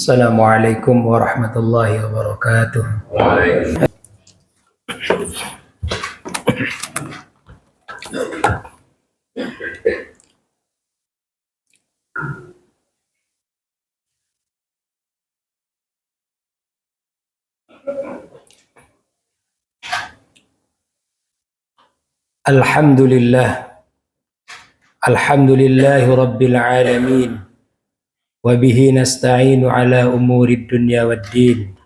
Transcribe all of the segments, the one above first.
Assalamualaikum warahmatullahi wabarakatuh. Alhamdulillahi rabbil alamin. Wabihi nasta'inu ala umurid dunya waddin.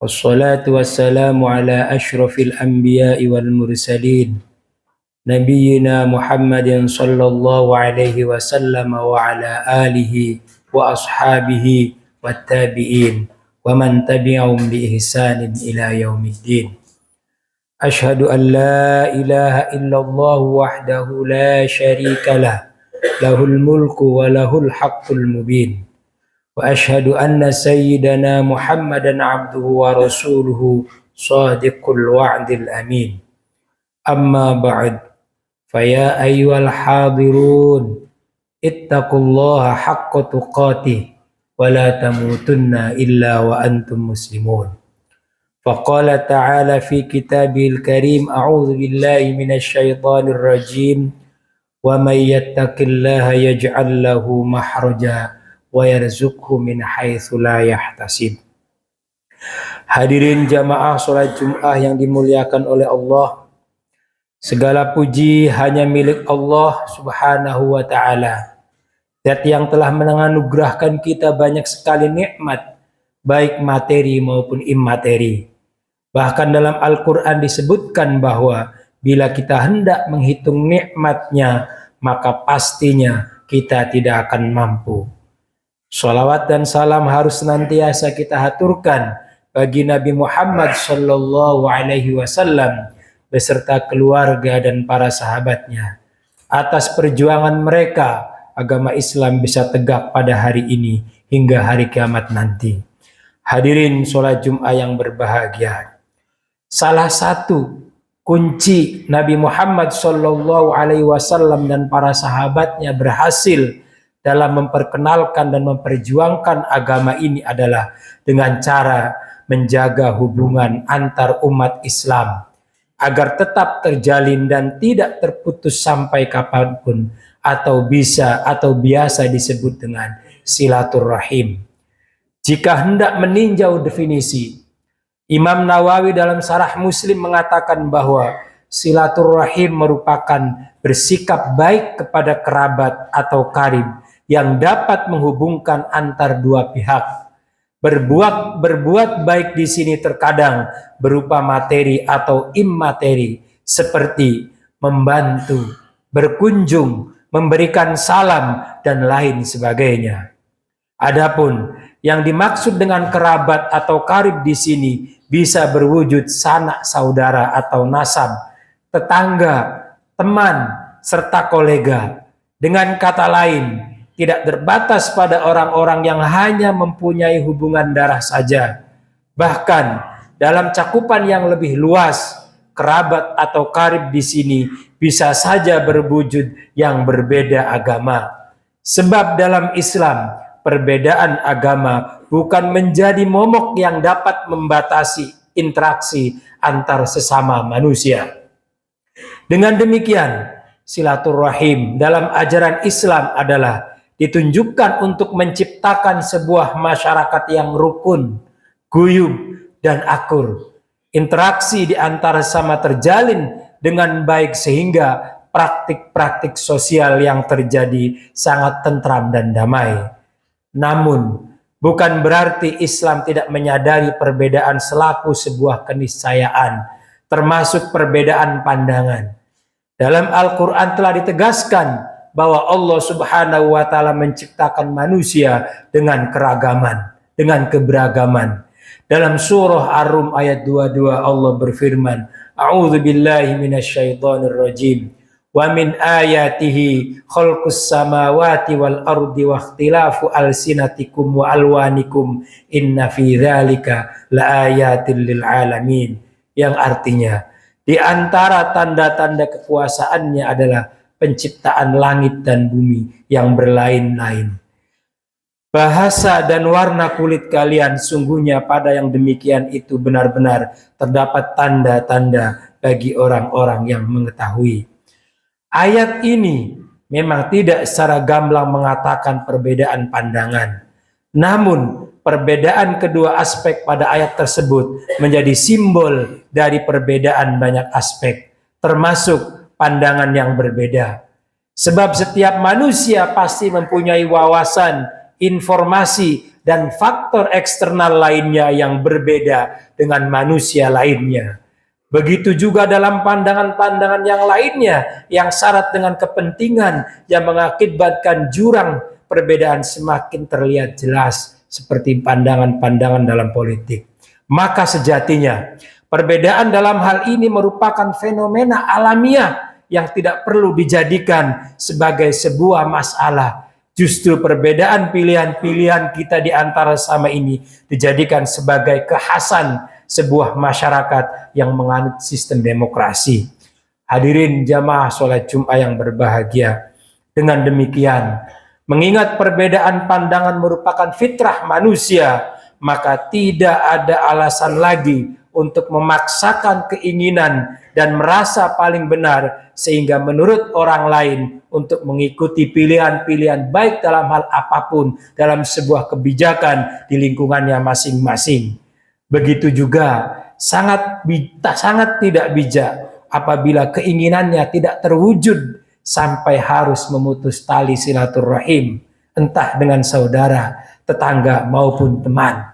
Wassalatu wassalamu ala ashrafil anbiya'i wal mursalin. Nabiyyina Muhammadin sallallahu alaihi wasallam wa ala alihi wa ashabihi wattabi'in. Wa man tabi'ahum bi ihsanin ila yaumiddin. Ashhadu an la ilaha illallah wahdahu la syarika lah. Lahul mulku wa lahul haqqul mubin. Wa ashhadu anna sayyidana Muhammadan abduhu wa rasuluhu sadiqul wa'dil amin. Amma ba'd. Faya ayyuhal hadirun ittaqullaha haqqa tuqatih wa la tamutunna illa wa antum muslimun. Faqala ta'ala fi kitabil karim a'udzu billahi minasy syaithanir rajim. Wa may yattaqillaha yaj'al lahu makhraja wa yarzuqhu min haitsu la yahtasib. Hadirin jamaah salat Jumat yang dimuliakan oleh Allah, segala puji hanya milik Allah Subhanahu wa taala. Zat yang telah menganugerahkan kita banyak sekali nikmat, baik materi maupun imateri. Bahkan dalam Al-Qur'an disebutkan bahwa bila kita hendak menghitung nikmatnya, maka pastinya kita tidak akan mampu. Shalawat dan salam harus senantiasa kita haturkan bagi Nabi Muhammad sallallahu alaihi wasallam beserta keluarga dan para sahabatnya. Atas perjuangan mereka, agama Islam bisa tegak pada hari ini hingga hari kiamat nanti. Hadirin sholat Jumat yang berbahagia. Salah satu kunci Nabi Muhammad sallallahu alaihi wasallam dan para sahabatnya berhasil dalam memperkenalkan dan memperjuangkan agama ini adalah dengan cara menjaga hubungan antar umat Islam agar tetap terjalin dan tidak terputus sampai kapanpun, atau biasa disebut dengan silaturahim. Jika hendak meninjau definisi, Imam Nawawi dalam Syarah Muslim mengatakan bahwa silaturahim merupakan bersikap baik kepada kerabat atau karib yang dapat menghubungkan antar dua pihak. Berbuat baik di sini terkadang berupa materi atau imateri, seperti membantu, berkunjung, memberikan salam, dan lain sebagainya. Adapun yang dimaksud dengan kerabat atau karib di sini bisa berwujud sanak saudara atau nasab, tetangga, teman, serta kolega. Dengan kata lain, tidak terbatas pada orang-orang yang hanya mempunyai hubungan darah saja. Bahkan dalam cakupan yang lebih luas, kerabat atau karib di sini bisa saja berwujud yang berbeda agama. Sebab dalam Islam, perbedaan agama bukan menjadi momok yang dapat membatasi interaksi antar sesama manusia. Dengan demikian, silaturahim dalam ajaran Islam adalah ditunjukkan untuk menciptakan sebuah masyarakat yang rukun, guyub, dan akur. Interaksi di antara sama terjalin dengan baik sehingga praktik-praktik sosial yang terjadi sangat tentram dan damai. Namun, bukan berarti Islam tidak menyadari perbedaan selaku sebuah keniscayaan, termasuk perbedaan pandangan. Dalam Al-Quran telah ditegaskan bahwa Allah Subhanahu wa Ta'ala menciptakan manusia dengan keragaman, dengan keberagaman. Dalam surah Ar-Rum ayat 22 Allah berfirman, A'udzu billahi minasyaitonir rajim. Wa min ayatihi khalqus samawati wal ardi wa ikhtilafu alsinatikum wa alwanikum inna fi dzalika laayatil lil alamin. Yang artinya, di antara tanda-tanda kekuasaannya adalah penciptaan langit dan bumi yang berlain-lain. bahasa dan warna kulit kalian, sungguhnya pada yang demikian itu benar-benar terdapat tanda-tanda bagi orang-orang yang mengetahui. Ayat ini memang tidak secara gamblang mengatakan perbedaan pandangan. Namun, perbedaan kedua aspek pada ayat tersebut menjadi simbol dari perbedaan banyak aspek, termasuk pandangan yang berbeda. Sebab setiap manusia pasti mempunyai wawasan, informasi, dan faktor eksternal lainnya yang berbeda dengan manusia lainnya. Begitu juga dalam pandangan-pandangan yang lainnya yang syarat dengan kepentingan yang mengakibatkan jurang perbedaan semakin terlihat jelas seperti pandangan-pandangan dalam politik. Maka sejatinya perbedaan dalam hal ini merupakan fenomena alamiah yang tidak perlu dijadikan sebagai sebuah masalah. Justru perbedaan pilihan-pilihan kita di antara sama ini dijadikan sebagai kekhasan sebuah masyarakat yang menganut sistem demokrasi. Hadirin jamaah sholat Jumat yang berbahagia, dengan demikian, mengingat perbedaan pandangan merupakan fitrah manusia, maka tidak ada alasan lagi untuk memaksakan keinginan dan merasa paling benar sehingga menurut orang lain untuk mengikuti pilihan-pilihan baik dalam hal apapun dalam sebuah kebijakan di lingkungannya masing-masing. Begitu juga sangat tidak bijak apabila keinginannya tidak terwujud sampai harus memutus tali silaturahim, entah dengan saudara, tetangga maupun teman.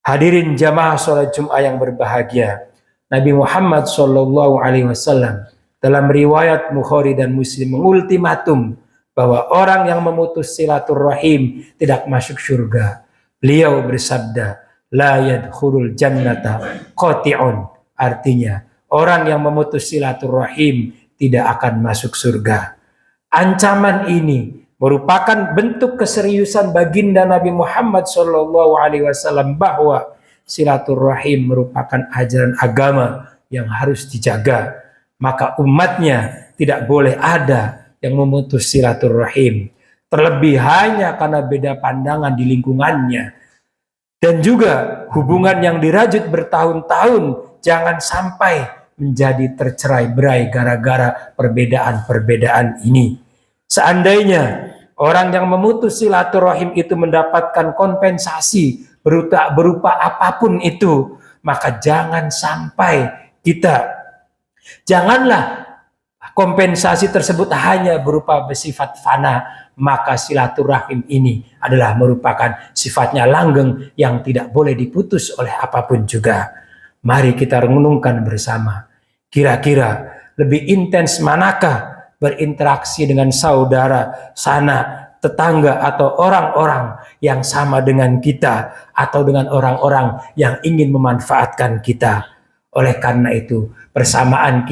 Hadirin jamaah sholat Jumat yang berbahagia, Nabi Muhammad SAW dalam riwayat Bukhari dan Muslim mengultimatum bahwa orang yang memutus silaturahim tidak masuk surga. Beliau bersabda, la yadkhulul jannata qati'un, artinya orang yang memutus silaturahim tidak akan masuk surga. Ancaman ini merupakan bentuk keseriusan baginda Nabi Muhammad SAW bahwa silaturahim merupakan ajaran agama yang harus dijaga. Maka umatnya tidak boleh ada yang memutus silaturahim, terlebih hanya karena beda pandangan di lingkungannya. Dan juga hubungan yang dirajut bertahun-tahun jangan sampai menjadi tercerai-berai gara-gara perbedaan-perbedaan ini. Seandainya orang yang memutus silaturahim itu mendapatkan kompensasi berupa apapun itu, maka janganlah kompensasi tersebut hanya berupa bersifat fana. Maka silaturahim ini adalah merupakan sifatnya langgeng yang tidak boleh diputus oleh apapun juga. Mari kita renungkan bersama, kira-kira lebih intens manakah berinteraksi dengan saudara, sanak, tetangga, atau orang-orang yang sama dengan kita, atau dengan orang-orang yang ingin memanfaatkan kita. Oleh karena itu, kebersamaan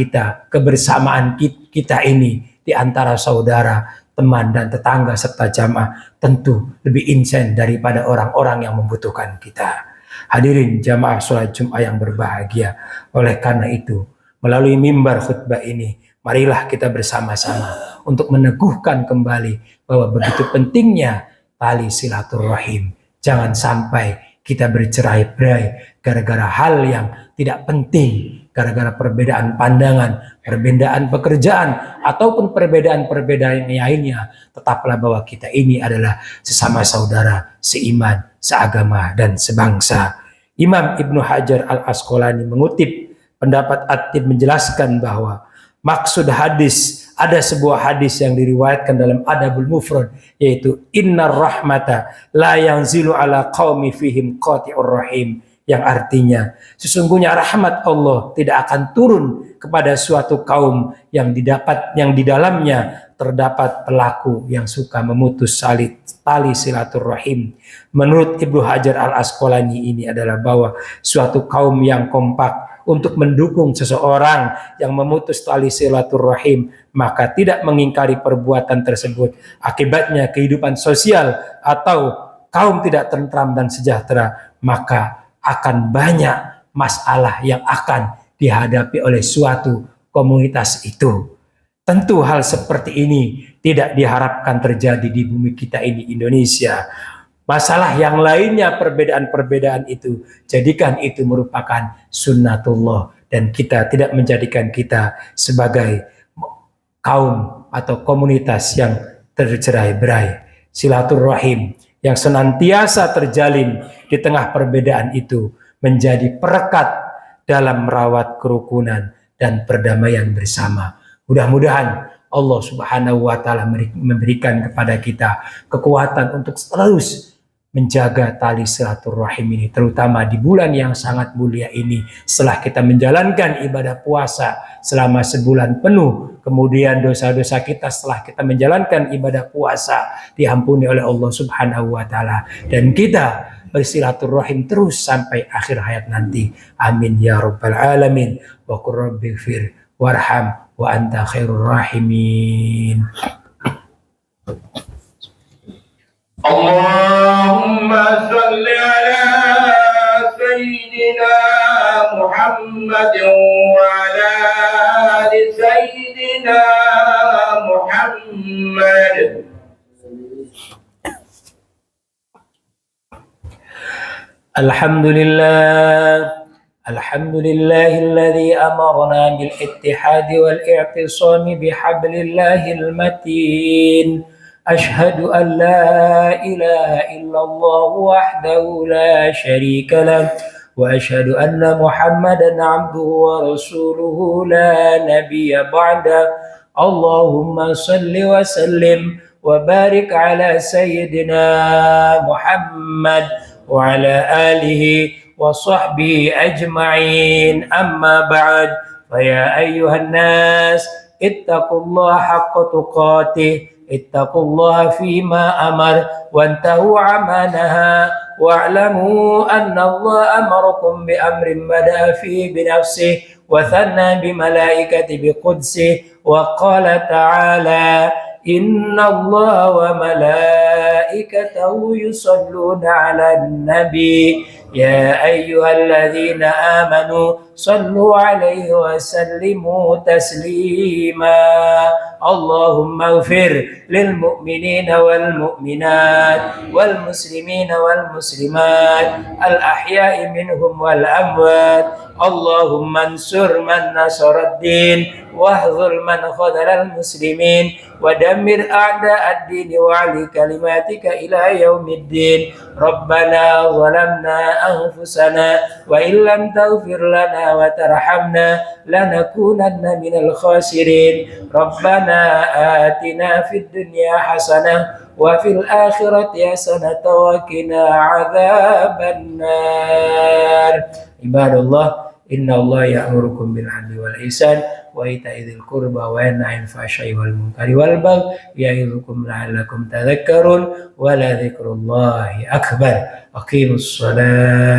kita ini di antara saudara, teman, dan tetangga serta jamaah tentu lebih insen daripada orang-orang yang membutuhkan kita. Hadirin jamaah sholat Jumat yang berbahagia, oleh karena itu melalui mimbar khutbah ini, marilah kita bersama-sama untuk meneguhkan kembali bahwa begitu pentingnya tali silaturahim. Jangan sampai kita bercerai-berai gara-gara hal yang tidak penting, gara-gara perbedaan pandangan, perbedaan pekerjaan, ataupun perbedaan-perbedaan lainnya. Tetaplah bahwa kita ini adalah sesama saudara, seiman, seagama, dan sebangsa. Imam Ibnu Hajar Al-Asqalani mengutip pendapat At-Tib menjelaskan bahwa maksud hadis, ada sebuah hadis yang diriwayatkan dalam Adabul Mufrad, yaitu innar rahmata la yanzilu ala qaumi fihim qati'ur rahim, yang artinya sesungguhnya rahmat Allah tidak akan turun kepada suatu kaum yang di dalamnya terdapat pelaku yang suka memutus tali silaturahim. Menurut Ibnu Hajar Al-Asqalani ini adalah bahwa suatu kaum yang kompak untuk mendukung seseorang yang memutus tali silaturahim, maka tidak mengingkari perbuatan tersebut. Akibatnya kehidupan sosial atau kaum tidak tentram dan sejahtera, maka akan banyak masalah yang akan dihadapi oleh suatu komunitas itu. Tentu hal seperti ini tidak diharapkan terjadi di bumi kita ini, Indonesia. Masalah yang lainnya, perbedaan-perbedaan itu, jadikan itu merupakan sunnatullah. Dan kita tidak menjadikan kita sebagai kaum atau komunitas yang tercerai-berai. Silaturahim yang senantiasa terjalin di tengah perbedaan itu menjadi perekat dalam merawat kerukunan dan perdamaian bersama. Mudah-mudahan Allah Subhanahu wa Ta'ala memberikan kepada kita kekuatan untuk terus menjaga tali silaturahim ini, terutama di bulan yang sangat mulia ini. Setelah kita menjalankan ibadah puasa selama sebulan penuh, kemudian dosa-dosa kita setelah kita menjalankan ibadah puasa diampuni oleh Allah Subhanahu wa Ta'ala, dan kita bersilaturahim terus sampai akhir hayat nanti. Amin ya rabbal alamin. Wa qur rabbighfir warham wa anta khairur rahimin. Allahumma salli ala Sayyidina Muhammad wa ala ali Sayyidina Muhammad. Alhamdulillah. الحمد لله الذي أمرنا بالاتحاد والاعتصام بحبل الله المتين. أشهد أن لا إله إلا الله وحده لا شريك له، وأشهد أن محمدا عبده ورسوله لا نبي بعده. اللهم صل وسلم وبارك على سيدنا محمد وعلى آله وصحبه أجمعين. أما بعد، فيا أيها الناس اتقوا الله حق تقاته، اتقوا الله فيما أمر وانتهوا عما نهى، واعلموا أن الله أمركم بأمر بدأ فيه بنفسه وثنى بملائكته بقدسه، وقال تعالى: إن الله وملائكته يصلون على النبي يا أيها الذين آمنوا صلوا عليه وسلموا تسليما. اللهم اغفر للمؤمنين والمؤمنات والمسلمين والمسلمات الأحياء منهم والأموات. اللهم انصر من نصر الدين واخذل من خذل المسلمين ودمر أعداء الدين وعلي كلماتك إلى يوم الدين. ربنا ظلمنا أنفسنا وإن لم تغفر لنا وترحمنا لنكونن من الخاسرين. ربنا آتنا في الدنيا حسنة وفي الآخرة حسنة وقنا عذاب النار. عباد الله، إن الله يأمركم بالعدل والإحسان وإيتاء ذي القربى وينهى عن الفحشاء والمنكر والبغي يعظكم لعلكم تذكرون ولذكر الله أكبر. أقيموا الصلاة.